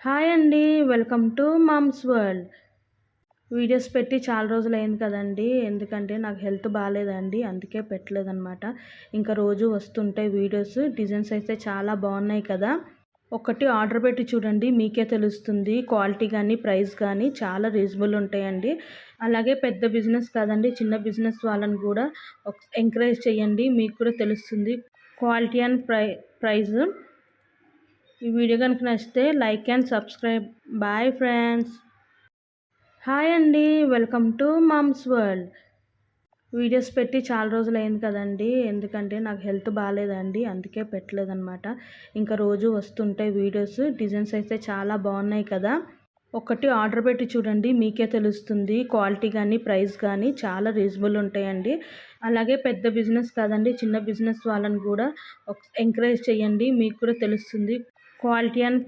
Hi అండి. Welcome to moms world. Videos పెట్టి చాలా రోజులైంది కదండీ! ఎందుకంటే నాకు హెల్త్ బాలేదండి. అందుకే పెట్టలేదనమాట. ఇంకా రోజు వస్తుంటాయి వీడియోస్. డిజైన్స్ అయితే చాలా బాగున్నాయి కదా! ఒకటి ఆర్డర్ పెట్టి చూడండి. మీకే తెలుస్తుంది. క్వాలిటీ గానీ, ప్రైస్ గానీ చాలా రీజనబుల్ ఉంటాయండి. అలాగే పెద్ద బిజినెస్ కాదండి. చిన్న బిజినెస్ వాళ్ళని కూడా ఎంకరేజ్ చేయండి. మీకు కూడా తెలుస్తుంది క్వాలిటీ అండ్ ప్రైస్. ఈ వీడియో కనుక నచ్చితే like and subscribe. Bye friends. Hi అండి. Welcome to moms world. Videos పెట్టి చాలా రోజులైంది కదండీ! ఎందుకంటే నాకు హెల్త్ బాలేదండి. అందుకే పెట్టలేదనమాట. ఇంకా రోజు వస్తుంటాయి వీడియోస్. డిజైన్స్ అయితే చాలా బాగున్నాయి కదా! ఒకటి ఆర్డర్ పెట్టి చూడండి. మీకే తెలుస్తుంది. క్వాలిటీ గానీ, ప్రైస్ గానీ చాలా రీజనబుల్ ఉంటాయండి. అలాగే పెద్ద బిజినెస్ కాదండి. చిన్న బిజినెస్ వాళ్ళని కూడా ఎంకరేజ్ చేయండి. మీకు కూడా తెలుస్తుంది క్వాలిటీ అండ్